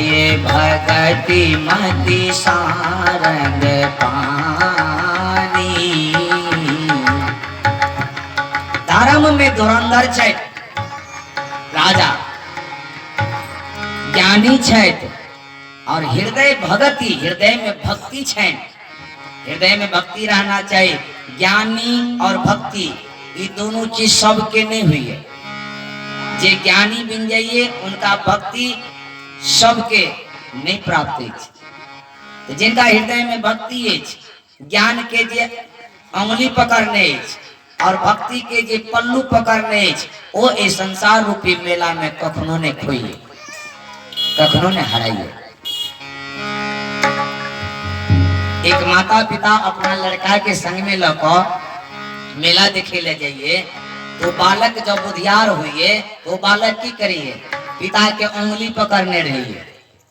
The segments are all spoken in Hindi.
ये भगति मति सारंग पानी। धर्म में धुरंधर छै राजा, ज्ञानी छै और हृदय भगति, हृदय में भक्ति छै। हृदय में भक्ति रहना चाहिए। ज्ञानी और भक्ति ये दोनों चीज सबके नहीं हुई है। जे ज्ञानी बन जाइए उनका भक्ति सबके नहीं प्राप्त है। तो जिनका हृदय में भक्ति है, ज्ञान के जे अंगुली पकड़ने और भक्ति के जे पल्लू पकड़ने, वो इस संसार रूपी मेला में कखनो ने खोइए, कखनो ने हराइए। एक माता पिता अपना लड़का के संग में लकर मेला देखे ले जाइए, तो बालक जब बुधियार हुए तो बालक की करिए, पिता के उंगली पकड़ने रहिए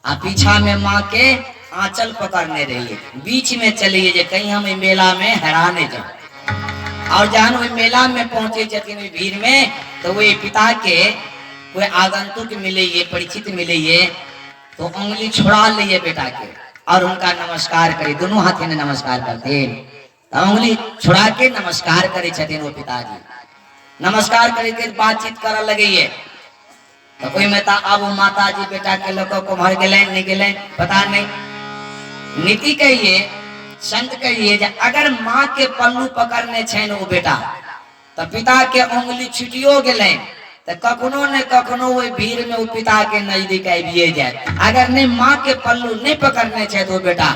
और पीछा में माँ के आंचल पकड़ने रहिए। बीच में चलिए जे कहीं हम मेला में हैराने जाओ। और जहां वही मेला में पहुंचे जतिन भीड़ में, तो वही पिता के कोई आगंतुक मिले, परिचित मिले, तो उंगली छुड़ा लिए बेटा के और उनका नमस्कार करे। दोनों हाथ ने नमस्कार करते, तो उंगली छुड़ा के नमस्कार करे छथिन वो पिताजी। नमस्कार करे के बातचीत कर लगे, तो कोई में अब माता जी बेटा के लोग को भर गए नहीं गए पता नहीं। नीति कहिए, संत कहिए, अगर माँ के पल्लू पकड़ने छेन वो बेटा, तो पिता के उंगली छुटियो गए, तो कखनो ने कखनो वो भीड़ में वो पिता के नजदीक आइए जाए। अगर नहीं माँ के पल्लू नहीं पकड़ने छे तो बेटा,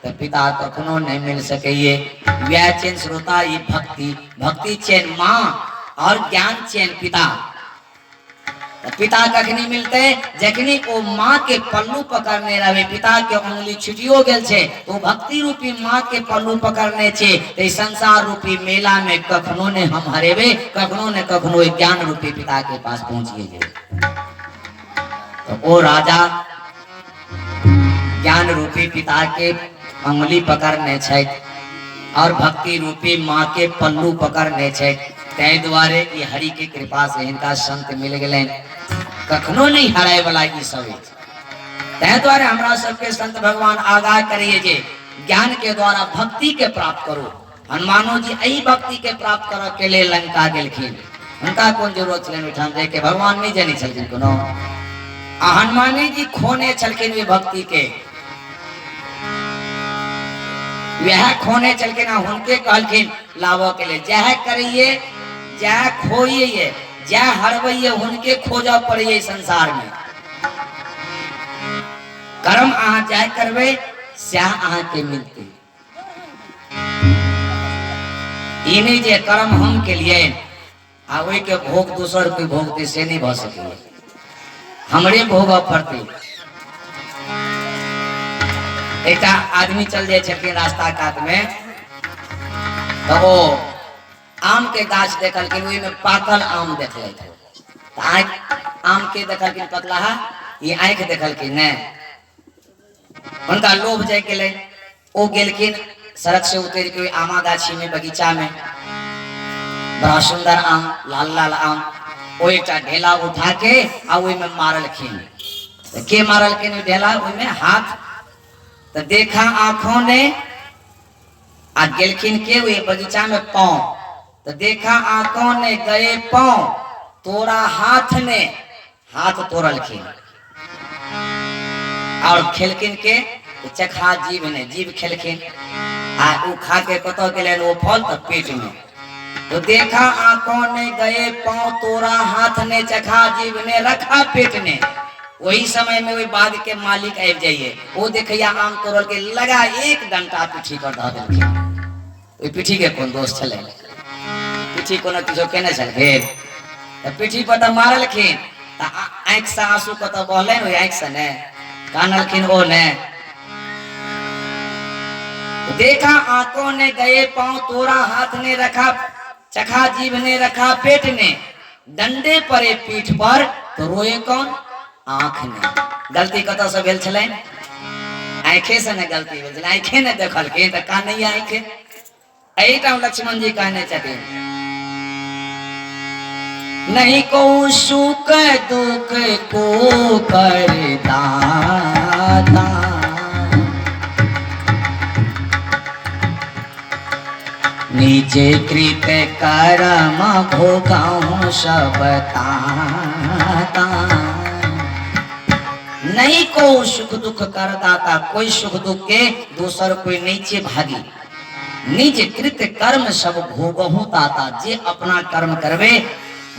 तो पिता कखनो नहीं मिल सके। व्या चैन श्रोता ये भक्ति, भक्ति चैन माँ और ज्ञान चैन पिता। तो पिता कखनी मिलते जखनी वो माँ के पल्लू पकड़ने रहे, पिता के उंगली छुटियो गेल छे, तो भक्ति रूपी माँ के पल्लू पकड़ने छे। तो संसार रूपी मेला में कखनो ने हम हरेबे, कखनो ने कखनो ज्ञान रूपी पिता के पास पहुंचिए। तो वो राजा ज्ञान रूपी पिता के उंगली पकड़ने छे और भक्ति रूपी माँ के पल्लू पकड़ने छे। तै द्वारे ये हरि की कृपा से इनका संत मिल गए, कखनो नहीं हराए वाला ये सब। तै द्वारे हमरा सबके संत भगवान आगाह करिए जे ज्ञान के द्वारा भक्ति के प्राप्त करो। हनुमानो जी यही भक्ति के प्राप्त करे के लिए लंका गेलखिन, उनका कौन जरूरत छलन उठान दे के भगवान नहीं जानी छलखिन कोनो। हनुमानी जी खोने छलखिन वे भक्ति के, वह खोने चलके ना उनके कहलखिन लावो के लिए, जह करिए जह खोइए जह हरवइए उनके खोजा पड़िए संसार में। कर्म आहा जह करवे सह आहा के मिलते। इन्हीं जे कर्म हम के लिए आवे के भोग दूसर के भोगते से नहीं भ सके, हमरे भोग पड़ते। एक आदमी चल जाए छलखिन रास्ता कात में, तो वो आम के गाछ देखलखिन, वही में पाकल आम देख ले, तो आम के देखलखिन पतला है, ये आँख देखलखिन ने, उनका लोभ जाग गए। वो गेलखिन सड़क से उतर के आमा गाछी में, बगीचा में बड़ा सुंदर आम, लाल लाल आम, वो एक ढेला उठा के आ वही में मारलखिन। तो के मारलखिन ढेला, वही में हाथ। तो देखा आंखों ने आ गेलखिन के वे बगीचा में पांव, तो देखा आंखों ने गए पांव, तोरा हाथ ने हाथ तोड़लखिन और खेलखिन के चखा जीव ने जीव खेलखिन आ उ खा के कतो गेलन वो फल तो पेट में। तो देखा आंखों ने गए पांव, तोरा हाथ ने चखा जीव ने रखा पेट ने। वही समय में वही बाग के मालिक आब जाइए, वो देखिया आम तोड़ल के लगा एक डंटा पीठी पर धऽ देलखिन। पीठी के कौन दोष छले, पीठी कोनो किछो केने छलखिन, तो पीठी पर तो मारलखिन, तो आँख से आंसू कत बहले, वही आँख से ने कानलखिन ओ ने। देखा आंखों ने गए पांव, तोरा हाथ ने रखा चखा जीव ने रखा पेट ने, डंडे परे पीठ पर, तो रोए कौन आँख ने। गलती कत से भेल छलै, आँखे से ने गलती भेल छलै, आँखे ने देखलखिन तो कानैया आँखे। एही ठाम लक्ष्मण जी कहने छथिन, नहीं को सुख दुख को परदान, नीचे कृत कर्म भोगाऊं सब ताता। नहीं को सुख दुख कर दाता, कोई सुख दुख के दूसर कोई नीचे भागी। निज कृत कर्म सब भोगहु ताता, जे अपना कर्म करवे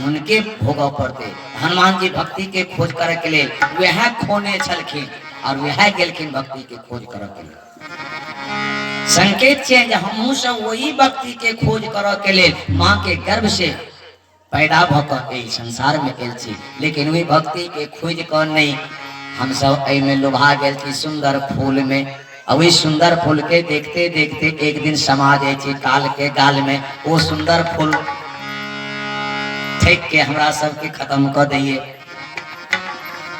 उनके भोग पड़ते। हनुमान जी भक्ति के खोज करे के लिए वह खोने छलखिन और वह गेलखिन भक्ति के खोज करे के लिए। संकेत छे जे हमहू सब वही भक्ति के खोज करे के लिए माँ के गर्भ से पैदा भऽ संसार में आयल छी, लेकिन वही भक्ति के खोज कर नहीं हम सब में लुभा गेल छी सुंदर फूल में। वही सुंदर फूल के देखते देखते एक दिन समा जाए छी काल के गाल में, वो सुंदर फूल ठेक के हमरा सबके खत्म कर दिए।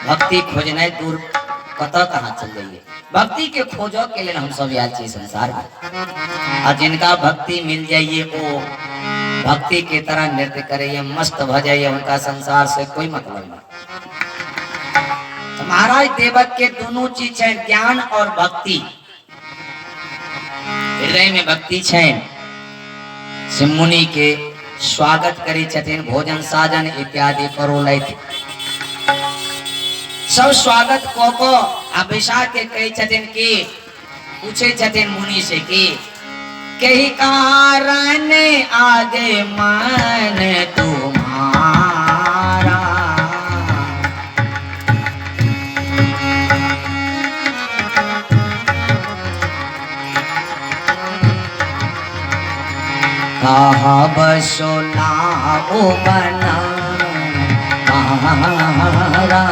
भक्ति खोजने दूर कत कहाँ चल जाइए। भक्ति के खोजो के लिए हम सब याद छी संसार में। और जिनका भक्ति मिल जाइए वो भक्ति के तरह नृत्य करिए, मस्त भ जाइए, उनका संसार से कोई मतलब नहीं। तो महाराज देवक के दोनों चीज है, ज्ञान और भक्ति। हृदय में भक्ति है। मुनि के स्वागत करी छथिन, भोजन साजन इत्यादि करोलैथ। सब स्वागत को अभिषा के कही छथिन कि पूछे छथिन मुनि से कि कही कारण आगे मन तुम्हारा। कहा बसो नाओ बना महारा।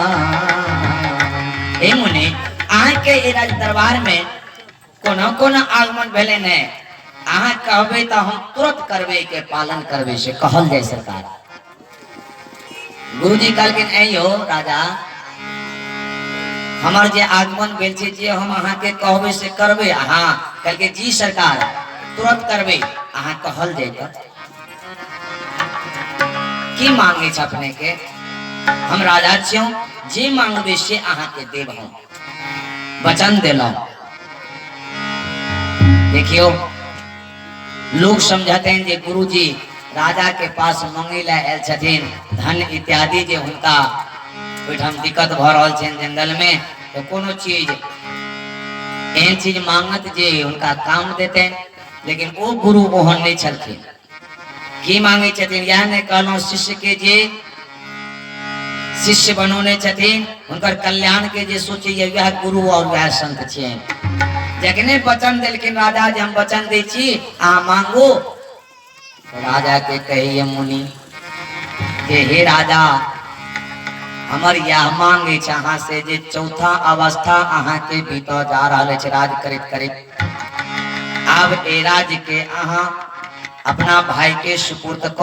ए मुनि अहाँ के राज दरबार में कोनो कोनो आगमन भेले ने, अहाँ कहबे तो हम तुरंत करबे के पालन करबे से कहल जाय सरकार। गुरुजी कहलखिन ऐयो राजा हमार जे आगमन भेल छै जे हम अहाँ के कहबे से करबे। अहाँ कहलके जी सरकार तुरंत करबे। अहाँ कहल जाय तो की मांगे छ अपने के? हम राजा छियों, जे मांगबे से अहाँ के देब। हम वचन देलौ। देखियो लोग समझते हैं जे गुरुजी राजा के पास मांगे ला आयल छथिन धन इत्यादि, जे हुनका ओइठाम दिक्कत भ रहल छनि जंगल में, तो कोनो चीज एहन चीज मांगत जे उनका काम देते। लेकिन वो गुरु ओहन नहीं छलखिन। की मांगे छथिन? यह ने कहलौ शिष्य के जे शिष्य बनौने छथिन उनकर कल्याण के जे सोचे वह गुरु और वह संत छियै। जखने वचन दिलखिन राजा जे हम वचन दै छी अहाँ मांगो, तो राजा के कहिए मुनि कि हे राजा हमर यह मांगे छ अहाँ से जे चौथा अवस्था अहाँ के भीतर जा रहा है राज करित करित। अब ए राज के अहाँ अपना भाई के सुपुर्द क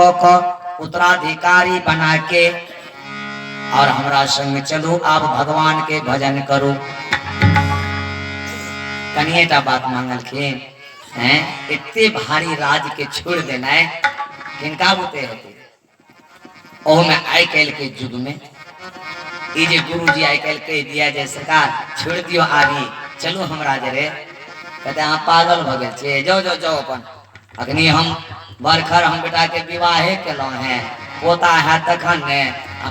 उत्तराधिकारी बना के और हमरा संग चलू। आप भगवान के भजन करू। कनिएटा बात मांगलखिन हैं, इतने भारी राज के छोड़ देना है किनका बुते हेतै? ओह में आई कैल के युग में ई जे गुरुजी आई कैल कह दिया जे सरकार छोड़ दियो आगे चलो हमरा जरे। कहते अहाँ पागल भ गेल छे, जाओ जाओ जाओ अपन। अखनी हम बरखर हम बेटा के विवाहे केलौ हैं, पोता है तखन ने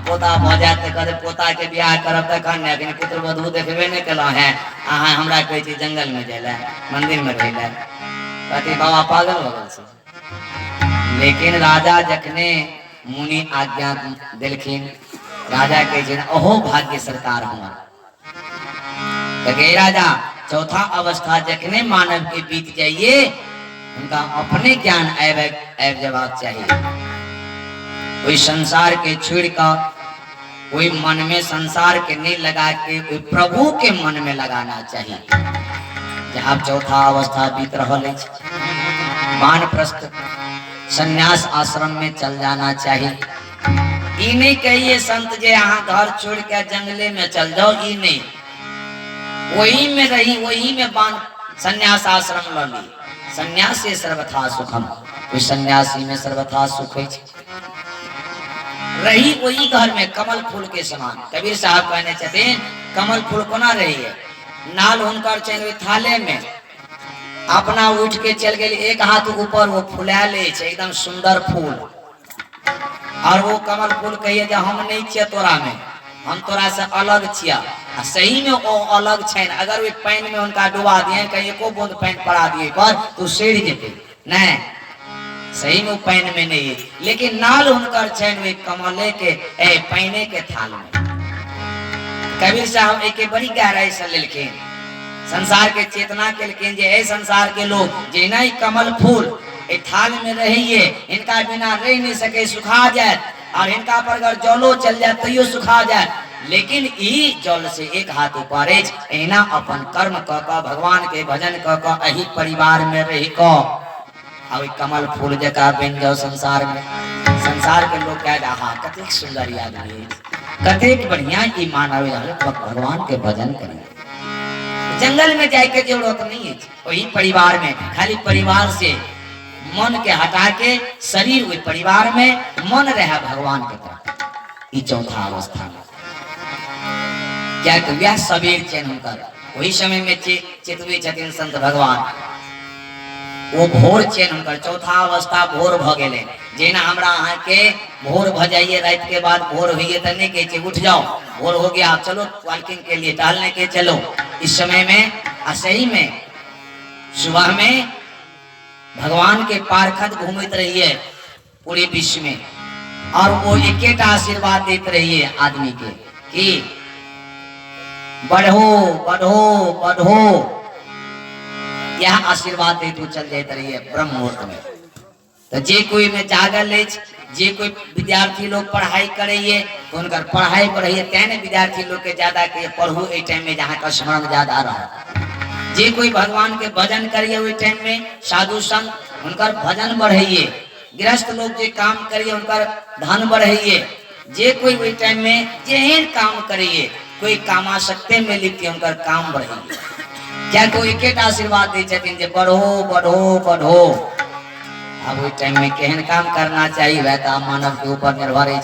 पोता भ जात त कहते पोता के बियाह करब तखन ने, अखनी पुत्र वधू देखबे नहीं केलौ हैं। अहाँ हमरा कहै छी जंगल में जाय ला, मंदिर में रह ला। कहते बाबा पागल भ गेल छे। लेकिन राजा जखने मुनि आज्ञा दिलखिन, राजा कहे छे ओहो भाग्य सरकार हमर। कहे राजा चौथा अवस्था जखने मानव के बीत जाइए उनका अपने ज्ञान ऐब जवाब चाहिए। कोई संसार के छोड़ का कोई मन में संसार के नहीं लगा के कोई प्रभु के मन में लगाना चाहिए। जहाँ चौथा अवस्था बीत रहल है वानप्रस्थ संन्यास आश्रम में चल जाना चाहिए। ई नहीं कहिए संत जे अहाँ घर छोड़ के जंगले में चल जाओ, ई नहीं। वही में रही, वही में बान संन्यास आश्रम ल ली। संन्यास से सर्वथा सुखम। कोई सन्यासी में सर्वथा सुख है। रही वही घर में कमल फूल के समान। कबीर साहब कहने छथिन कमल फूल कोना रही है, नाल हुनकर छनि थाले में अपना उठ के चल गए, एक हाथ ऊपर वो फुला ले एकदम सुंदर फूल, और वो कमल फूल कहिए जे हम नहीं छियै तोरा में, हम तोरा से अलग छिया। सही में वो अलग छे, अगर वे पानी में उनका डुबा दिए, कहीं एको बूंद पानी पड़ा दिए पर तू सेड़ जेते नहीं, सही में पानी में नहीं है, लेकिन नाल उनकर छेन वे कमले के पानी के थाल में। कबीर साहब एक बड़ी गहराई से लेकिन संसार के चेतना के लेकिन जे संसार के लोग जे नहीं कमल फूल एक थाल में रहिए, इनका बिना रह नहीं सके, सुखा जाए, और इनका पर अगर जलो चल जाए तो सुखा जाए, लेकिन ई जल से एक हाथ ऊपर एना अपन कर्म क भगवान के भजन क अही परिवार में रही को अब कमल फूल जका बन जाओ संसार में। संसार के लोग कह रहा कतेक सुंदर याद है, कतेक बढ़िया ई मानव भगवान के भजन करिए। जंगल में जाए के जरूरत नहीं है, वही परिवार में खाली परिवार से मन के हटा के शरीर हुई परिवार में मन रहा भगवान के तरफ। ई चौथा अवस्था में क्या व्याह सबेर चैन हुनकर वही समय में चेतवे छथिन संत भगवान, वो भोर चैन हुनकर चौथा अवस्था भोर भ गेले। जेना हमरा अहाँ के भोर भ जाइए, रात के बाद भोर हुई तने के उठ जाओ, भोर हो गया चलो वॉकिंग के लिए टहलने के चलो। इस समय में सही में सुबह में भगवान के पारखत घूमते रहिए पूरे विश्व में, और वो एक आशीर्वाद देते रहिए आदमी के कि बढ़ो बढ़ो बढ़ो, यह आशीर्वाद दे तो चल जाते रहिए ब्रह्म मुहूर्त में। तो जे कोई में जागल ले, जे कोई विद्यार्थी लोग पढ़ाई करिए तो उनका पढ़ाई बढ़िए, तेने विद्यार्थी लोग के ज्यादा के पढ़ू ए टाइम में जहाँ का स्मरण ज्यादा रहा। जे कोई भगवान के भजन करिए वही टाइम में साधु संत उनका भजन बढ़ाइए, गृहस्थ लोग जे काम करिए उनका धन बढ़ाइए। जे कोई वही टाइम में जे काम करिए, कोई कामा सकते में लिखते उनका काम बढ़ाइए। क्या कोई एक आशीर्वाद दे छथिन जे बढ़ो बढ़ो बढ़ो। अब वही टाइम में केहन काम करना चाहिए वह तो मानव के ऊपर निर्भर है।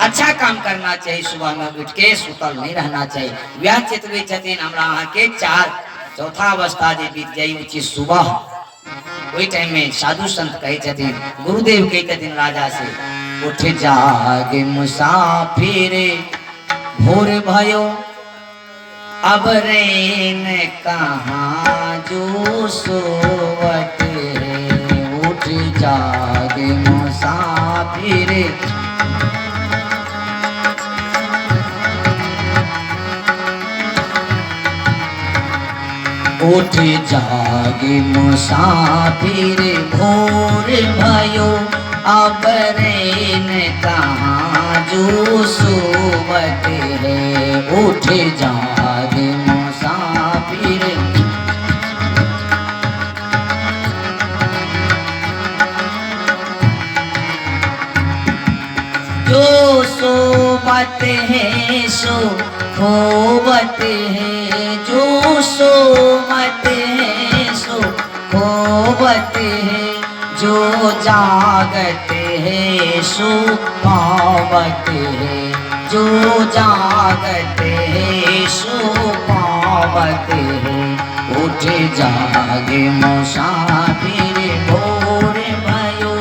अच्छा काम करना चाहिए, सुबह में उठ के सुतल नहीं रहना चाहिए। वह चेतवे छथिन हमरा अहाँ के चौथा अवस्था जे बीत जाई उची सुबह, वही टाइम में साधु संत कहे छथिन, गुरुदेव कहे छथिन राजा से, उठ जागे मुसाफिर भोर भयो, अब रैन कहाँ जो सोवत है। उठ जागे मुसाफिर उठ जागे मुसाफिर भोर भयो, अब रैन कहाँ जो सोवत है। उठ जागे मुसाफिर जो सोवत है सो खोवत है, जो सोवत है सो खोवत है। जो जागत है सो पावत है, जो जागत है सो पावत है। उठ जागे मुसाफिर भोर भयो,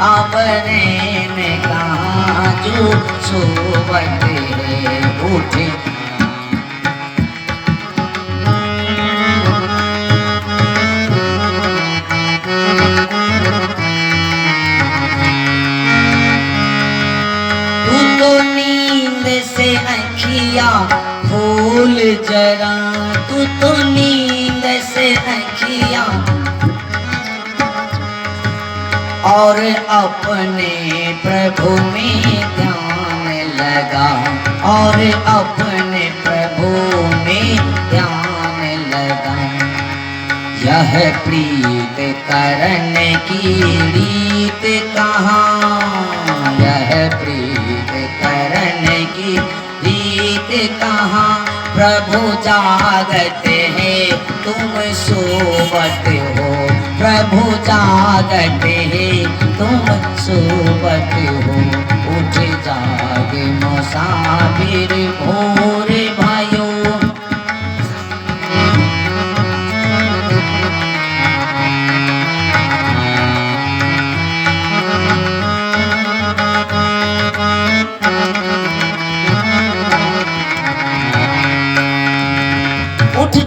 अब रैन कहाँ जो सोवत है। उठ से अखिया खोल जरा, तू तो नींद से अखिया और अपने प्रभु में ध्यान लगा, और अपने प्रभु में ध्यान लगा। यह प्रीत करने की रीत कहाँ, यह प्रीत करने की रीत कहाँ। प्रभु जागते हैं तुम सोवत हो, प्रभु जागते हैं तुम सोवत हो। उठ जागे मुसाफिर भोर भयो,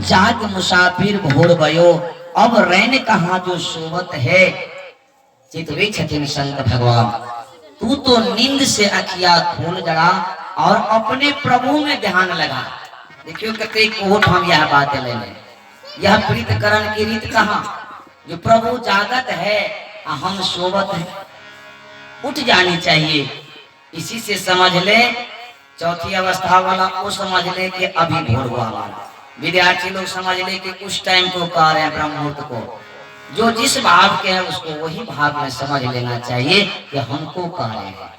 जाग मुसाफिर भोर भयो, अब रैन कहाँ जो सोवत है। चितवे छठिन संत भगवान, तू तो नींद से अखिया खोल जड़ा और अपने प्रभु में ध्यान लगा। देखियो कते कोट हम यह बात लेने, यह प्रीतकरण की रीत कहाँ, जो प्रभु जागत है हम सोवत है, उठ जानी चाहिए। इसी से समझ ले चौथी अवस्था वाला वो समझ ले कि अभी भोर हुआ वाला, विद्यार्थी लोग समझ ले कि उस टाइम को कह रहे हैं ब्रह्म मुहूर्त को। जो जिस भाव के है उसको वही भाव में समझ लेना चाहिए कि हमको कह रहे हैं।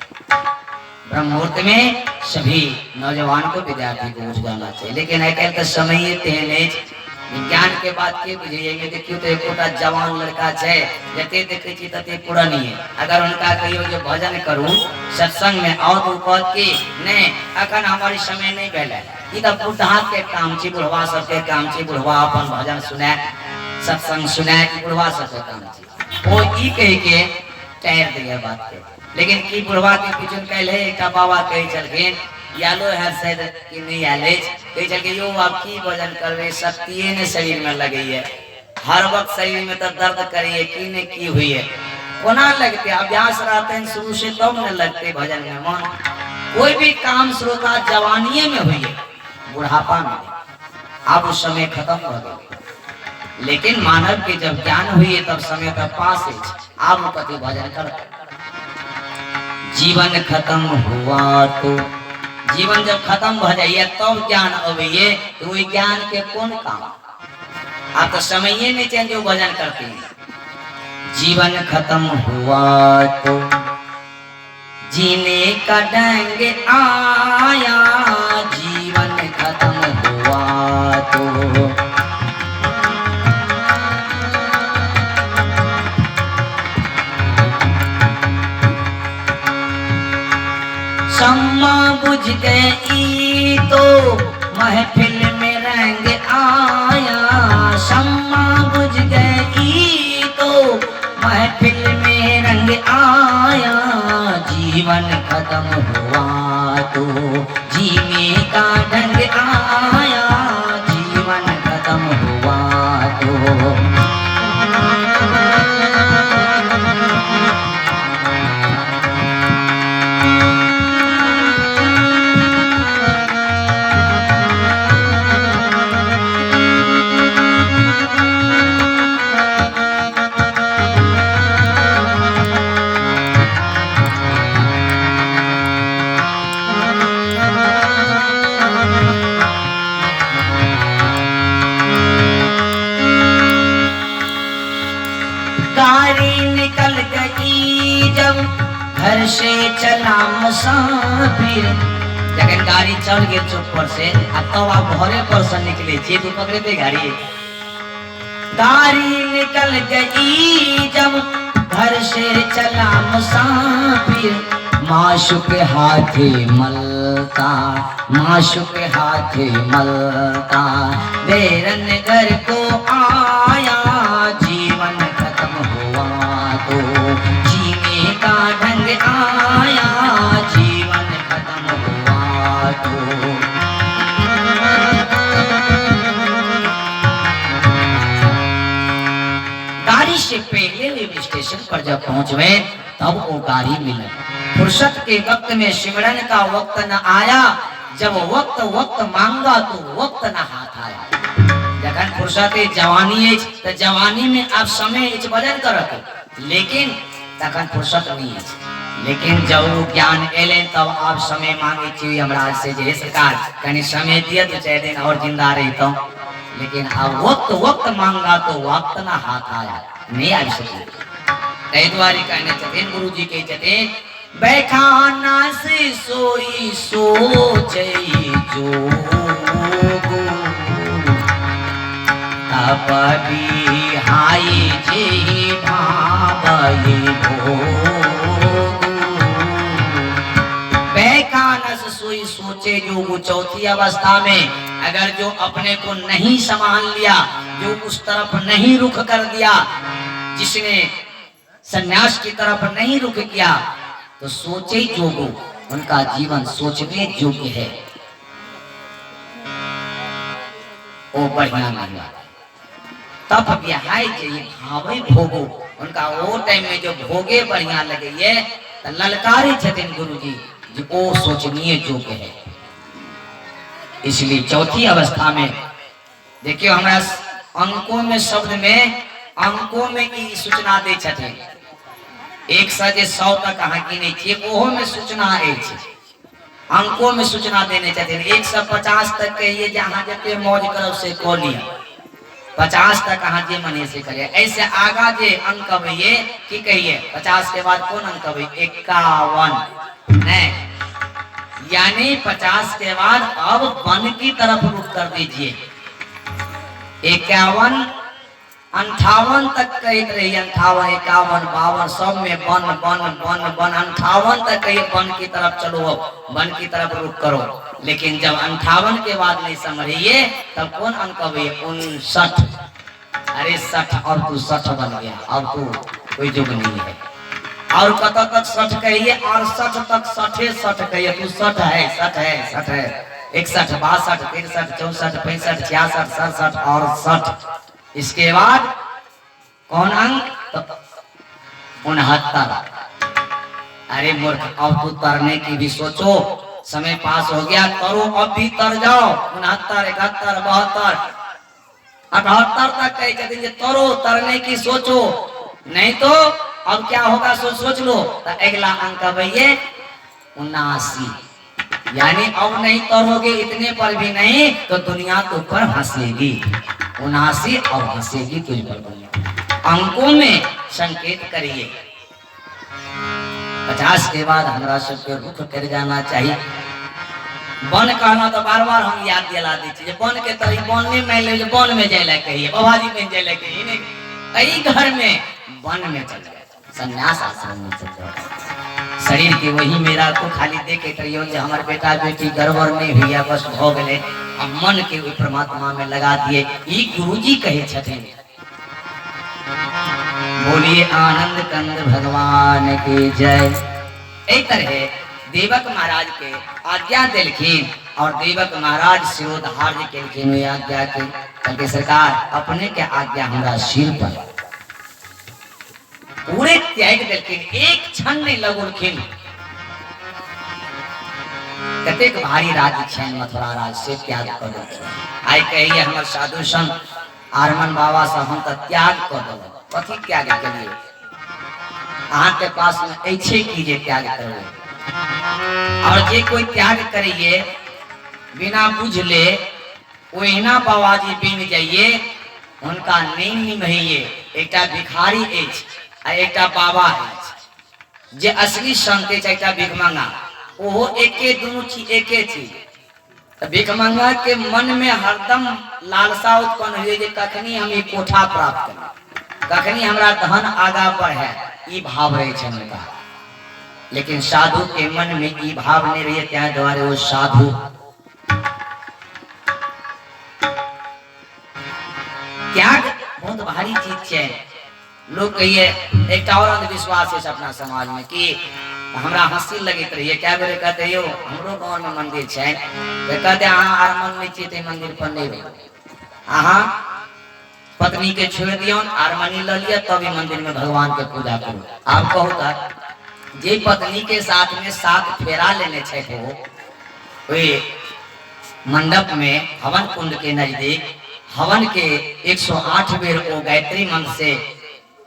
ब्रह्म मुहूर्त में सभी नौजवान को विद्यार्थी को उठ जाना चाहिए। लेकिन आजकल का समय तेज विज्ञान के बात के बुझिए। देखियो तो एक जवान लड़का है जते देखे छी तते पुरानी है। अगर उनका कहियो जो भजन करूं सत्संग में और ऊपर के ने अखन हमारी समय नहीं भेले, ई त बुढ़ा के काम छी, बुढ़वा सब के काम छी, बुढ़वा अपन भजन सुने सत्संग सुने कि बुढ़वा सब के काम छी। वो ई कह के टहर दिए बात के। लेकिन की बुढ़वा के कुछ कहले एक बाबा कहे चलखिन यालो है शायद कि नहीं आले कहे चल के यो आप की भजन करवे, शक्ति ने शरीर में लगी है, हर वक्त शरीर में तो दर्द करिए की ने की हुई है। कोना लगते अभ्यास रहते हैं शुरू से तब न लगते भजन में मन। कोई भी काम श्रोता जवानी में हुई है, बुढ़ापा में अब उस समय खत्म हो गया। लेकिन मानव के जब ज्ञान हुई है तब समय का पास है, आप कति भजन कर। जीवन खत्म हुआ तो जीवन जब खत्म हो जाइए तब ज्ञान अबैये, तो वही ज्ञान के कौन काम। आप तो समय में चेंज जो भजन करते हैं। जीवन खत्म हुआ तो जीने का ढंग आया, जीवन खत्म हुआ तो शम्मा बुझ गई तो महफिल में रंग आया, शम्मा बुझ गई तो महफिल में रंग आया, जीवन खत्म हुआ तो जीने का ढंग आया, जीवन खत्म हुआ तो। घर से चला मुसाफिर, जगन गाड़ी चढ़ गए चौक पर से तो आप घरे पर से निकले छे तो पकड़े थे गाड़ी। गाड़ी निकल गई जब घर से चला मुसाफिर, माशुक हाथे मलता, माशुक हाथे मलता, बेरन घर को आया, जीवन खत्म हुआ तो जीने का ढंग आया, जीवन खत्म हुआ तो। गाड़ी से पहले रेलवे स्टेशन पर जब पहुंच गए तब वो गाड़ी मिला। फुर्सत के वक्त में सिमरन का वक्त न आया, जब वक्त वक्त मांगा तो वक्त न हाथ आया। जखन फुर्सत जवानी है तो जवानी में आप समय भजन करत, लेकिन तखन फुर्सत नहीं है। लेकिन जब ज्ञान एले तब आप समय मांगे चाहिए हमरा से जे सरकार कहीं समय दिया तो 4 दिन और जिंदा रही तो। लेकिन अब वक्त वक्त मांगा तो वक्त ना हाथ आया, नहीं आ सके। तै द्वारे कहने चतेन गुरु जी के चतेन बैठाना से सोई सोचे जो अपनी हाय जे भावये भो। बेकानस सोई सोचे जो, वो चौथी अवस्था में अगर जो अपने को नहीं संभाल लिया, जो उस तरफ नहीं रुख कर दिया, जिसने सन्यास की तरफ नहीं रुख किया, तो सोचे जोगो उनका जीवन सोचने योग्य है। वो बढ़िया नहीं। तब बिहाय जे भावे भोगो उनका वो टाइम में जो भोगे बढ़िया लगे ये ललकारी छथिन गुरुजी जो वो सोचनीय योग्य है। इसलिए चौथी अवस्था में देखियो हमारा अंकों में शब्द में अंकों में की सूचना दे छथिन। 1 से 100 तक अहाँ की नहीं थी ओहो में सूचना है अंकों में सूचना देने छथिन। 1 से 50 तक कहिए जहाँ जते मौज करो से को लिया 50 तक अहाँ जे मने से करिए। ऐसे आगा जे अंक भइए की कहिए 50 के बाद कौन अंक भइए 51 नहीं, यानी 50 के बाद अब वन की तरफ रुख कर दीजिए। 51 58 तक कहते रही 58 51 52 सब में वन वन वन वन 58 तक कहिए वन की तरफ चलो वन की तरफ रुख करो। लेकिन जब 58 के बाद नहीं समझिए तब कौन अंक हुए 59। अरे 60 और तू 60 बन गया अब तू कोई जुग नहीं है। और कत तक 60 कहिए और 60 तक 60 कहिए तू 60 है 60 है 60 है 61 62 63 64 65 66 67 और 60। इसके बाद कौन अंक तो 69। अरे मूर्ख अब तू तरने की भी सोचो समय पास हो गया तरो अब भी तर जाओ 69 71 72 78 तक कहे कहते तरो तरने की सोचो नहीं तो अब क्या होगा सोच लो। तो अगला अंक भैया 79 यानी अब नहीं तरोगे इतने पर भी नहीं तो दुनिया तो पर हंसेगी 79 और हंसेगी तुझ पर। अंकों में संकेत करिए। 50 के बाद हमरा सबके रुख कर जाना चाहिए। बन कहना तो बार बार हम याद दिला दीजिए बन के तरी बन में ले बन में जाए कहिए बाबाजी में जाए कहिए नहीं कई घर में वन में चल गए संन्यास आश्रम में चल गए। शरीर के वही मेरा को खाली देखे करियो जो हमारे बेटा बेटी गड़बड़ नहीं हुई बस हो गए अब मन के परमात्मा में लगा दिए। ये गुरुजी कहे छथिन। बोलिए आनंद कंद भगवान की जय। एक तरह देवक महाराज के आज्ञा दिलखिन और देवक महाराज शिरोधार के लिखिन आज्ञा के सरकार अपने के आज्ञा हमारा सिर पर पूरे त्याग दिलखिन एक क्षण नहीं लगुलखिन। कतेक भारी राज्य छन मथुरा राज से त्याग कर दो। आई कहिए हमर साधु संत आरमन बाबा से हम तो त्याग कर दो कथी त्याग करिए अहाँ के पास में ऐसे कीजिए त्याग करो और जे कोई त्याग करिए बिना बुझले ओहिना बाबाजी बिन जाइए उनका नीम निमहिए। एक भिखारी एच आ एक बाबा है जे असली संत एक भिख मांगा ओहो एके दोनों चीज एके चीज। भिख मांगा के मन में हरदम लालसा उत्पन्न हुए जे कखनी हम ये कोठा प्राप्त करें कखनी हमरा धन आगा बढ़े ई भाव रहे छे उनका। लेकिन साधु के मन में ई भाव नहीं रही त्या द्वारे वो साधु त्याग बहुत भारी चीज है। लोग कहिए एक और अंधविश्वास है अपना समाज में कि हमरा हंसी लगे रहिए क्या बेरे कहते यो हमरो गांव में मंदिर है तो कहते अहाँ आरमन में चीते मंदिर पर नहीं अहाँ पत्नी के छोड़ दियो आरमनी ल लिया तभी मंदिर में भगवान के पूजा करो। आप कहू जे पत्नी के साथ में 7 फेरा लेने छे वो मंडप में हवन कुंड के नजदीक हवन के 108 बेर वो गायत्री मंत्र से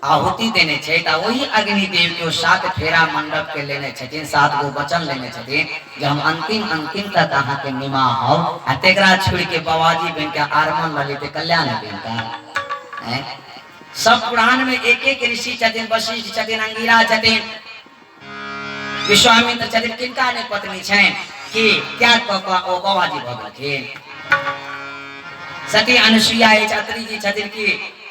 आहुति देने छे वही अग्निदेव के 7 फेरा मंडप के लेने छथिन 7 गो वचन लेने छथिन जो हम अंतिम तक अहाँ के निमा हो तेकरा छोड़ के बाबाजी बन के आरमन ललित कल्याण बन का सब पुराण में एक एक ऋषि छथिन वशिष्ठ छथिन अंगिरा छथिन विश्वामित्र छथिन किनका ने पत्नी छे कि क्या ओ बाबाजी भगवतीन सती अनुसुईया छत्री जी छथिन कि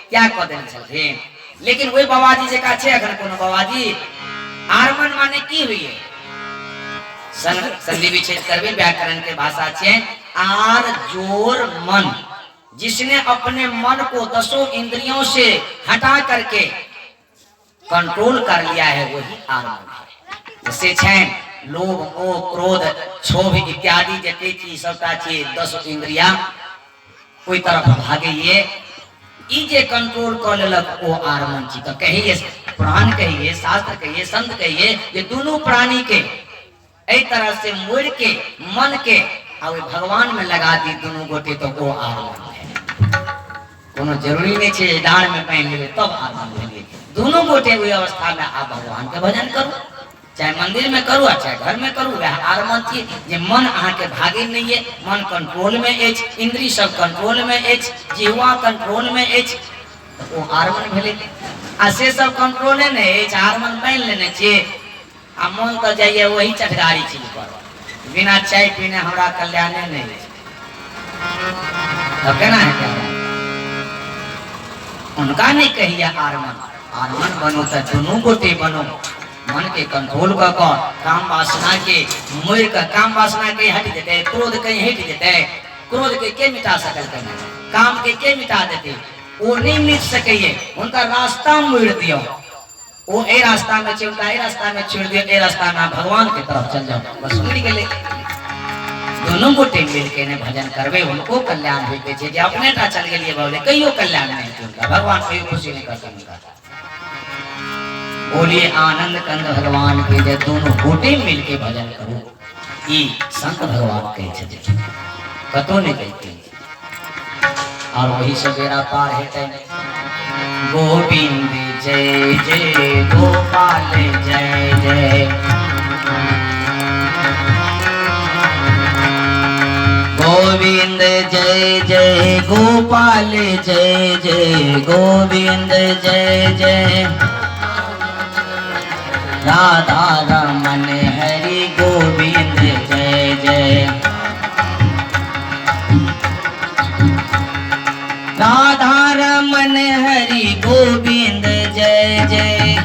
क्या कह देने छथिन। लेकिन वे बाबाजी जे का छे अखन कोनो बाबाजी आरमन माने की हुई है संधि विच्छेद करबे व्याकरण के भाषा छे आर जोर मन जिसने अपने मन को 10 इंद्रियों से हटा करके कंट्रोल कर लिया है वही आरमन है। जैसे छे लोभ मोह क्रोध क्षोभ इत्यादि जते चीज सबका छे 10 इंद्रिया कोई तरफ भागिए। ई जे कंट्रोल कर लेलक ओ आरमन जी। तो कहिए पुराण कहिए, शास्त्र कहिए, संत कहिए, ये दोनों प्राणी के एक तरह से मोड़ के मन के और भगवान में लगा दी दोनों गोटे, तो वो आरमन है। कोनो जरूरी नहीं है डांड में पहन ले तब आरमन भेलिए। दोनों गोटे हुई अवस्था में आप भगवान का भजन करो, चाहे मंदिर में करू चाहे घर में करू, वह आरमन थी। जे मन अहाँ के भागे नहीं है, मन कंट्रोल में एच, इंद्री सब कंट्रोल में एच, जीवा कंट्रोल में एच, तो वो आरमन भेले। आ से सब कंट्रोल है नहीं एच, आरमन पहन लेने चाहिए। आ मन तो जाइए वही चटगारी चीज पर, बिना चाय पीने हमारा कल्याण नहीं है। तो कहना है क्या उनका नहीं कहिए आरमन। आरमन बनो तो दोनों गोटे बनो, मन के कंट्रोल कर काम वासना के मोर का काम वासना के हट देते, क्रोध के हट देते। क्रोध के मिटा सकल करना, काम के मिटा देते, वो नहीं मिट सके। उनका रास्ता मोड़ दियो, वो ए रास्ता में चलता है, रास्ता में छोड़ दियो, ए रास्ता में भगवान की तरफ चल जाओ, बस मिल गए। दोनों गोटे मिल के ने भजन करवे, उनको कल्याण होते छे। जे अपने टा चल गए बोले कईयो कल्याण नहीं होता, भगवान कईयो खुशी नहीं करते उनका। बोलिए आनंद कंद भगवान के, जे दोनों गोटे मिल के भजन करो। ये संत भगवान कहे छे, कतो नहीं कहते। और वही सवेरा पार है गोविंद जय जय गोपाल जय जय, गोविंद जय जय गोपाल जय जय, गोविंद जय जय राधा रमन हरि गोविंद जय जय, राधा रमन हरि गोविंद जय जय,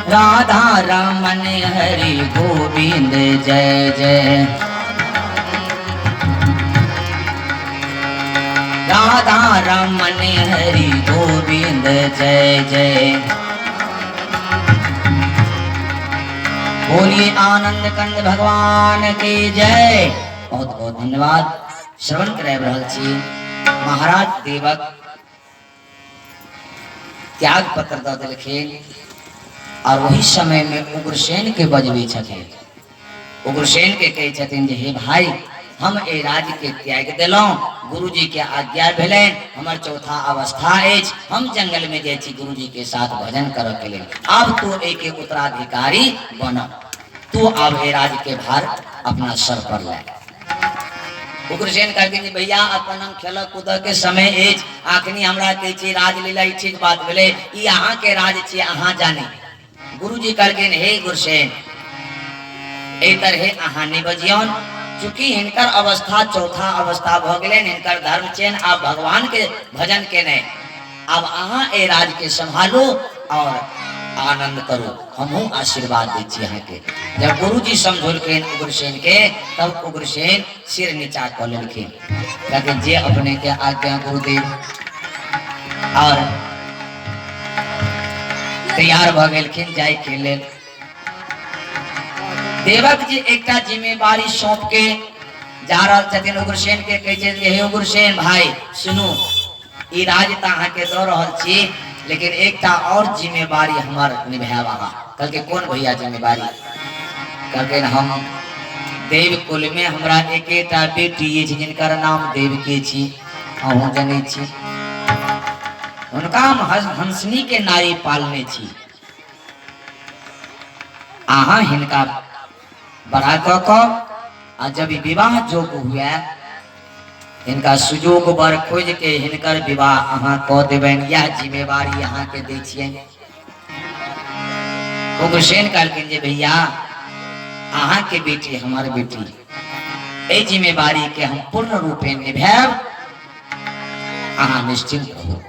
राधा रमन हरि गोविंद जय जय, राधा रमन हरि गोविंद जय जय। बोलिए आनंद कंद भगवान की जय। बहुत बहुत धन्यवाद। श्रवण करे रहल छी महाराज देवक त्याग पत्र द देलखिन, और वही समय में उग्रसेन के बजबे छथिन। उग्रसेन के कहे छथिन जे हे भाई, हम ए राज्य के त्याग दिलौं, गुरुजी के आज्ञा भेलन, हमर चौथा अवस्था अछि, हम जंगल में जाइ छी गुरुजी के साथ भजन करऽ के लेल। अब तो एक उत्तराधिकारी बन, तू अब ए राज्य के भार अपना सर पर ले। उग्रसेन कहते भैया अपन हम खेल कूद के समय अछि, आखनी हमरा कहे छी राजलीला ई ठीक बात भेले, ई अहाँ के राज छी, अहाँ जाने। गुरुजी कहलखिन हे गुरसेन, ए तरहे अहाँ नहीं बजियौन, चूंकि हिनकर अवस्था चौथा अवस्था भ गेलै, हिनकर धर्म चेन आप भगवान के भजन केने, अब अहाँ ए राज के संभालो और आनंद करो, हमहू आशीर्वाद दै छी अहाँ के। जब गुरुजी समझौलखिन उग्रसेन के, तब उग्रसेन सिर नीचा क लेलखिन, कहते जे अपने के आज्ञा गुरुदेव, और तैयार भ गेलखिन जाय के लेल। देवक जी एकटा जिम्मेवारी सौंप के जा रहल छथिन उग्रसेन के, कहै छै हे उग्रसेन भाई सुनू, ई राज त अहाँ के दऽ रहल छी, लेकिन एकटा और जिम्मेवारी हमर निभाएब अहाँ। कहलके कौन भैया जिम्मेवारी? कहलके हम देव कुल में हमरा एकेटा बेटी अछि जिनकर नाम देवकी छी, अहूँ जनै छी। उनका हम हंसनी के नारी पालने छी, अहाँ हिनका बड़ा क आ जब विवाह जोग हुआ, इनका सुजोग बर खोज के हिनकर विवाह अहाँ क देबनि, यह जिम्मेवारी अहाँ के दै छियनि। उग्रसेन कहलखिन जे भैया अहाँ के बेटी हमर बेटी, ए जिम्मेवारी के हम पूर्ण रूपे निभाएब, अहाँ निश्चिंत रहू।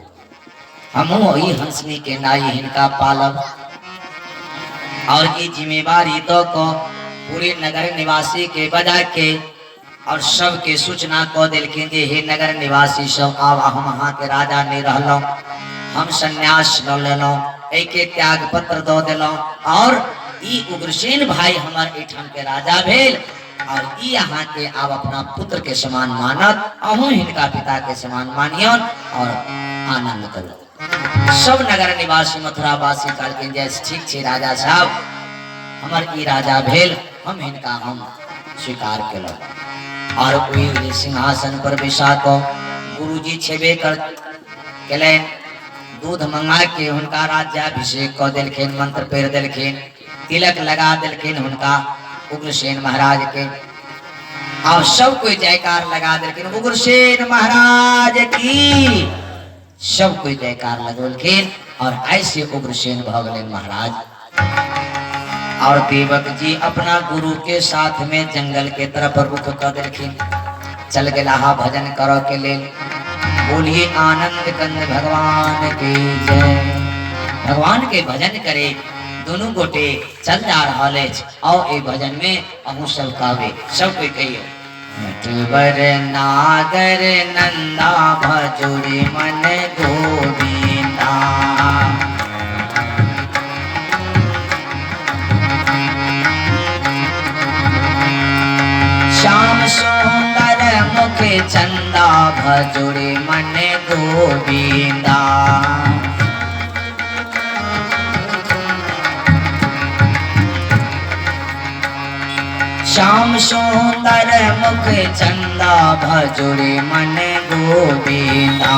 हमहू ई हंसनी के नाई हिनका पालब, और ये जिम्मेवारी दो को पूरे नगर निवासी के बजा के और सबके सूचना क देलखिन जे हे नगर निवासी सब, आब हम अहाँ के राजा नहीं रहलौं, हम संन्यास ल लेलौं, एके त्याग पत्र दो देलौं, और ई उग्रसेन भाई हमर एठाम के राजा भेल, और ई यहाँ के आप अपना पुत्र के समान मानत, अहू हिनका पिता के समान मानियन और आनंद करो। सब नगर निवासी मथुरा वासी कहलखिन जे ठीक छै राजा साहब, हमर ई राजा भेल, हम हिनका हम स्वीकार केलहुँ। और कोई सिंहासन पर बैसा को गुरुजी छेबे कर केलनि, दूध मंगा के हुनका राज्याभिषेक कऽ देलखिन, मंत्र पढ़ि देलखिन, तिलक लगा देलखिन हुनका उग्रसेन महाराज के। और सब कोई जयकार लगा देलखिन, उग्रसेन महाराज की सब कोई जयकार लगोलखिन। और ऐसे उग्रसेन भगलेन महाराज। और देवक जी अपना गुरु के साथ में जंगल के तरफ रुख कर देलखिन, चल गेला भजन करो के लिए। बोलिए आनंद कंद भगवान की जय। भगवान के भजन करे दोनों गोटे चल जा रहा है। और ए भजन में अहू सब कावे, सब कोई कहियो नटवर नागर नंदा भजुरी मन गोविंदा। श्याम सुंदर मुख चंदा भजुरी मन गोविंदा। श्याम सुंदर मुख चंदा भजुरी मन गोविंदा।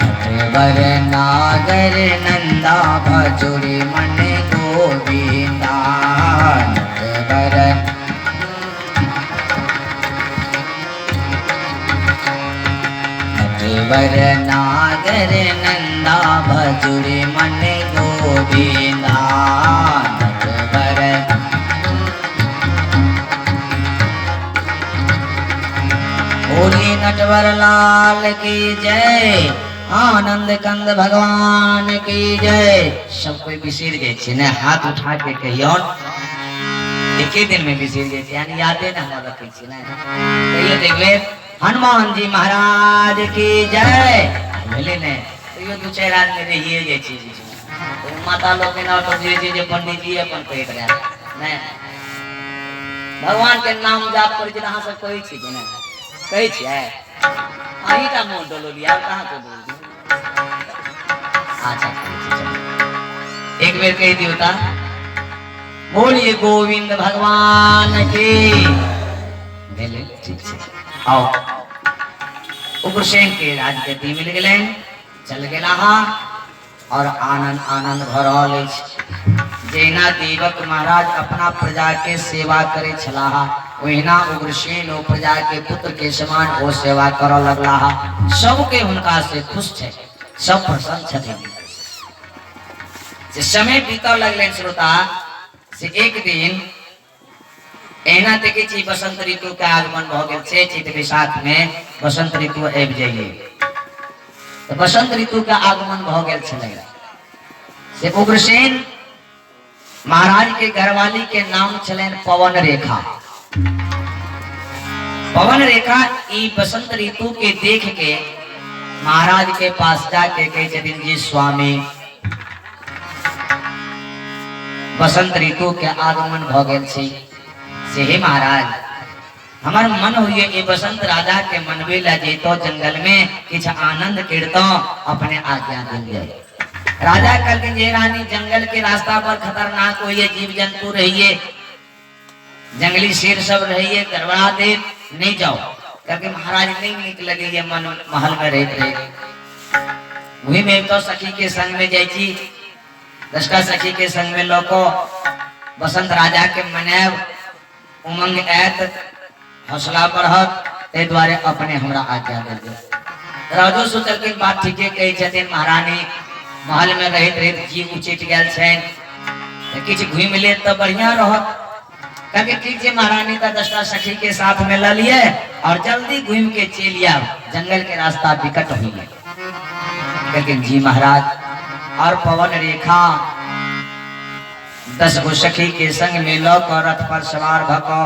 नटवर नागर नंदा भजुरी मन गोविंदा। नटवर नटवर नागर नंदा भजुरी मन गोविंदा। नटवर बोली नटवर लाल की जय, आनंद कंद भगवान की जय। सब कोई बिसर जाए ने, हाथ उठा के कहियो एक ही दिन में बिसर जाए, यानी यादे ना हम रखे छी ने। कहियो देखबे हनुमान जी महाराज की जय बोले ने, कहियो दू चार आदमी रहिए जाए छी। तो माता लोग के नाम तो जे पंडित जी अपन कहि करे ने, भगवान के नाम जाप कर जे अहां सब कहै छी ने, कहै छी अही का मुंह डोलो लिया कहां को बोल दी। अच्छा एक बेर कह दियो ता, बोलिए गोविंद भगवान की। भेले ठीक है। आओ उग्रसेन के राजगद्दी मिल गए, चल गेला और आनंद आनंद भरल अछि। जहिना देवक महाराज अपना प्रजा के सेवा करे छलाह, ओहिना उग्रसेन ओ प्रजा के पुत्र के समान ओ सेवा करऽ लगला। सबके हुनका से खुश छे, सब प्रसन्न छथिन। से समय बीतऽ लगलनि श्रोता, से एक दिन एना देखे छी बसंत ऋतु के आगमन भ गेल छै। चैत वैशाख में बसंत ऋतु आबि जाइए, तो बसंत ऋतु के आगमन भ गेल छलै। से उग्रसेन महाराज के घरवाली के नाम छलैन पवन रेखा। पवन रेखा ई बसंत ऋतु के देख के महाराज के पास जाके कहे छथिन, जी स्वामी बसंत ऋतु के आगमन भ गेल छै, से हे महाराज हमार मन हुए ये बसंत राजा के मनवे ला जेतो जंगल में किछ आनंद कीर्तो, अपने आज्ञा देंगे। राजा कहलखिन जे रानी जंगल के रास्ता पर खतरनाक होइए, जीव जंतु रहिए, जंगली शेर सब रहिए, गड़बड़ा दे, नहीं जाओ। कहलके महाराज नहीं निक लगे ये मन महल में रहते। वही में तो सखी के संग में जाई छी, 10टा सखी के संग में लोको बसंत राजा के मनाब, उमंग ऐत, हौसला बढ़त, ते द्वारे अपने हमरा आज्ञा दे दे। राजो सोचल के बात ठीके कही छथिन, महारानी महल में रहत रहत जीव उचित गेल छन, किछ घूम ले तो बढ़िया रहत। कहके ठीक है महारानी का 10टा सखी के साथ में ल लिए और जल्दी घूम के चलिया, जंगल के रास्ता विकट हो गए। कहके जी महाराज, और पवन रेखा 10 गो सखी के संग में लौकर रथ पर सवार भको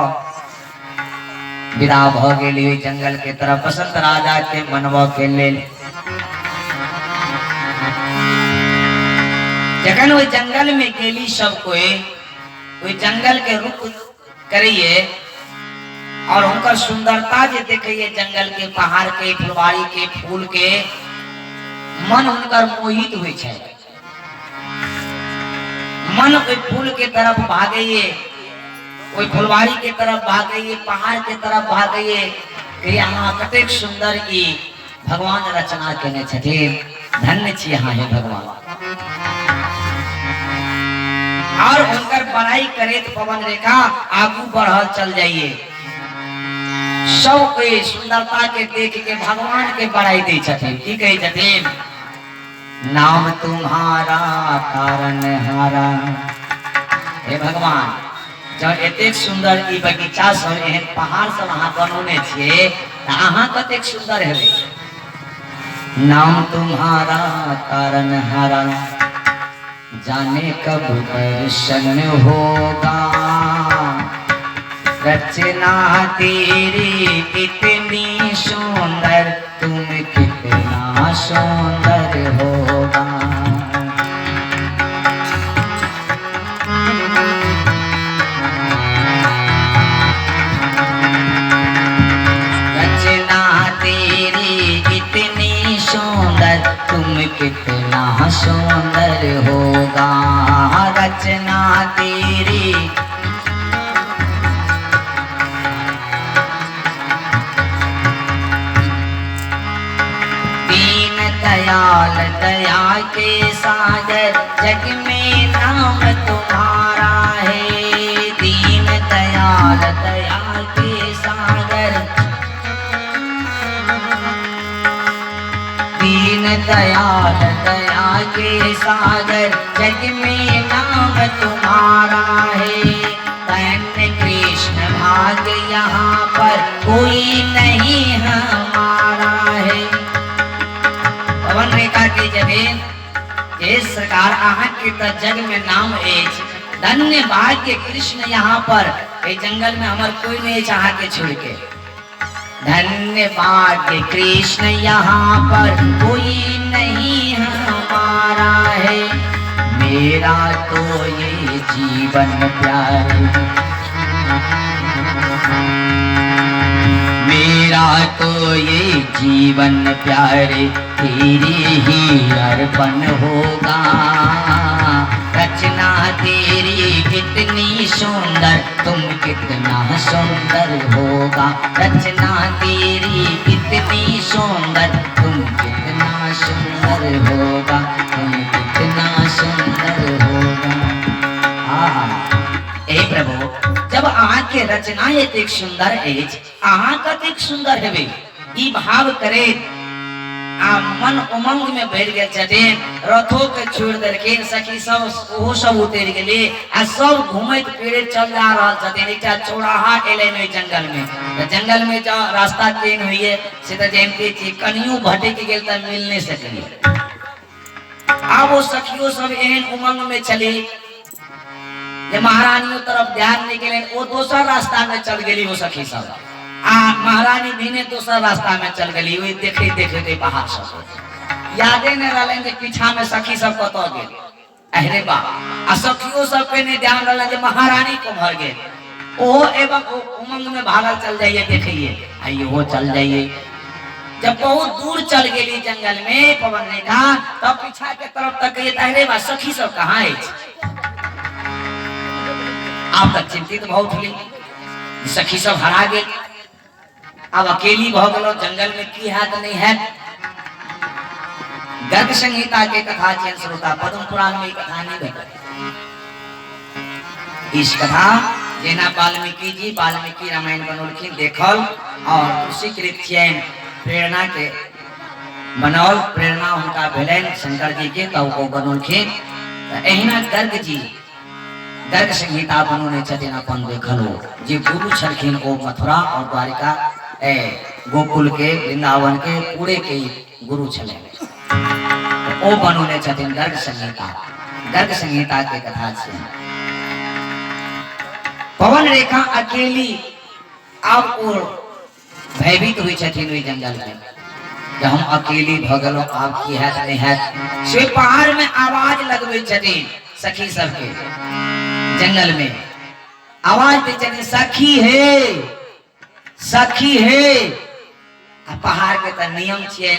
विदा भ गेली जंगल के तरफ बसंत राजा के मनवा के लेल। जखन वो जंगल में गेली सब कोई जंगल के रुख करिए और उनकर सुंदरता जे देखिए, जंगल के, पहाड़ के, फुलवारी के, फूल के, मन उनकर मोहित हुई है। मन कोई फूल के तरफ भागइए, कोई फुलवारी के तरफ भागइए, पहाड़ के तरफ भागइए कि यहाँ कतेक सुंदर ई भगवान रचना केने छथिन, धन्य छी यहाँ है भगवान। और उनकर बड़ाई करे तो पवन रेखा आगू बढ़ल चल जाइए, सब कोई सुंदरता के देख के भगवान के बड़ाई दी छथिन। की कही छथिन? नाम तुम्हारा कारण हारा। हे भगवान, जब एतेक सुंदर ई बगीचा सब, एहन पहाड़ सब अहाँ बनौने छिए, अहाँ कतेक सुंदर हेबै। नाम तुम्हारा कारण हारा, जाने कब दर्शन होगा, रचना तेरी इतनी सुंदर, तुम कितना सुंदर होगा। रचना तेरी इतनी सुंदर, तुम कितना सुंदर होगा। रचना तेरी दयाल दया के सागर, जग में नाम तुम्हारा है। दीन दयाल दया के सागर, दीन दयाल दया के सागर, जग में नाम तुम्हारा है। धन्य कृष्ण भाग्य यहाँ पर कोई नहीं हमारा है। पवन रेखा की जमीन ये सरकार आहा के तो जग में नाम एज, धन्य भाग्य कृष्ण यहाँ पर ये जंगल में हमार कोई नहीं चाह के छोड़ के। धन्य भाग्य कृष्ण यहाँ पर कोई नहीं हमारा है। मेरा तो ये जीवन प्यारे, मेरा तो ये जीवन प्यारे, तेरी ही अर्पण होगा। रचना तेरी कितनी सुंदर, तुम कितना सुंदर होगा। रचना तेरी कितनी सुंदर, तुम कितना सुंदर होगा, तुम कितना सुंदर होगा। हे प्रभु, जब अहाँ के रचना एतेक सुंदर एज, अहाँ कतेक सुंदर हेबे, ई भाव करे आ मन उमंग में भर गए छथिन। रथों के छोड़ करके सखी सब ओहो सब उतर गेले आ सब घूमत फिरत चल जा रहल छथिन। एकटा चौराहा एले में जंगल में, तो जंगल में जो रास्ता चेंज हुई से तो जानते छी, कनियो भटक गेल त मिल नहीं सकलिए। अब वो सखियों सब एहन उमंग में चली जे महारानियों तरफ ध्यान नहीं गेले, वो दोसर रास्ता में चल गेली। वो सखी सब आ महारानी भी ने दूसरा रास्ता में चल गई। वही देखे देखे बाहर सब यादे नहीं रहलन जे पीछा में सखी सब कत गेल। अरे बा आ सखियों सब पे ने ध्यान रहलन जे महारानी को भर गेल। ओ एवं उमंग में भागल चल जाइए, देखिए आइए वो चल जाइए। जब बहुत दूर चल गेली जंगल में पवन रेखा, तब पीछा के तरफ तक अरे बा सखी सब कहाँ है। आप तक चिंतित बहुत हुई, सखी सब हरा गए। अब अकेली भऽ गेलो जंगल में, की है तो नहीं है। गर्ग संहिता के कथा चयन श्रोता पद्म पुराण में कथा नहीं भेटल। इस कथा जेना वाल्मीकि जी वाल्मीकि रामायण बनौलखिन देखल और तुलसी कृत चयन प्रेरणा के बनौल, प्रेरणा उनका भेलन शंकर जी के, तब वो बनौलखिन। एहिना गर्ग जी गर्ग संहिता बनौने छथिन अपन देखलो, जे गुरु छलखिन ओ मथुरा और द्वारिका गोकुल के वृंदावन के पूरे के गुरु छले, ओ बनौने छथिन गर्ग संहिता। गर्ग संहिता के कथा छे। पवन रेखा अकेली अब और भयभीत हुई छथिन ओई जंगल में। कि हम अकेली भगलो आपकी है नहीं है से पहाड़ में आवाज लगवे छथिन सखी सबके जंगल में आवाज दे छथिन सखी है आ पहाड़ के त नियम छिए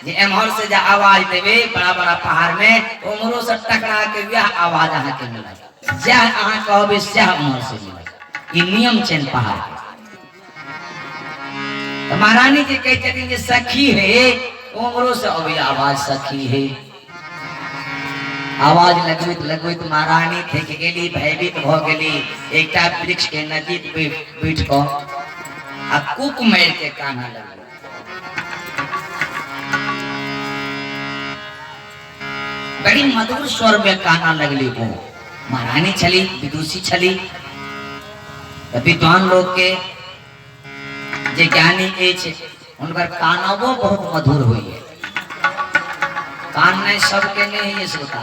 जे एमहर से जा आवाज देवे बड़ा बड़ा पहाड़ में उमरो से टकरा के वह आवाज अहाँ के मिलत जे अहाँ कहबे से उमर से मिलत ई नियम छन पहाड़ के। तो महारानी जी कहे छथिन जे सखी है उमरो से अभी आवाज सखी है आवाज लगबित महारानी थे गेली भयभीत भ गेली एकटा वृक्ष के नजदीक बैठ क आ कूक मार के काना लगल बड़ी मधुर स्वर में काना लगली वो महारानी छली विदुषी छली विद्वान लोग के जे ज्ञानी एछ उनकर कानवो बहुत मधुर हुई है कान नहीं सबके नहीं है श्रोता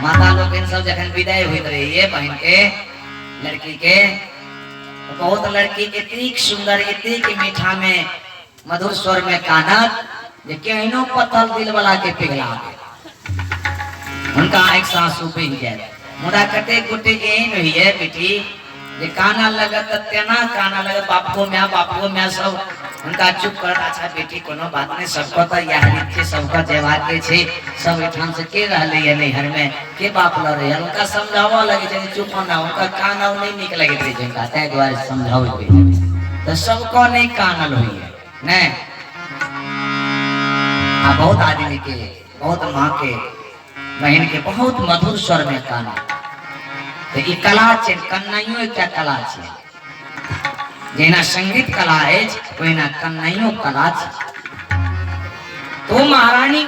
माता लोग इन सब जखन विदाई हुई रही है बहन के लड़की के तो बहुत लड़की इतनी सुंदर इतनी मीठा में मधुर स्वर में कानत जे केहनो पत्थर दिल वाला के पिघला दे उनका एक सांस उबे ही जाए मुदा कटे कुटे एहन हुई है बेटी जे काना लगत तेना काना लगत बापो मैं सब उनका चुप कर अच्छा बेटी कोनो बात नहीं सबको तो यह रीति सबका व्यवहार के छे सब ठाम से के रहले है नैहर में के बाप ल रहे उनका समझावा लगे जे चुप ना उनका काना नहीं निक लगे थे जिनका तै द्वारा समझाओ तो सबको नहीं कानल हुई है ने आ बहुत आदमी के बहुत मां के बहन के बहुत मधुर स्वर में काना तो ये कला छे कन्नइयो एकटा कला छे जेना संगीत कला है कोई ना कन्नइयो कला छे तो महारानी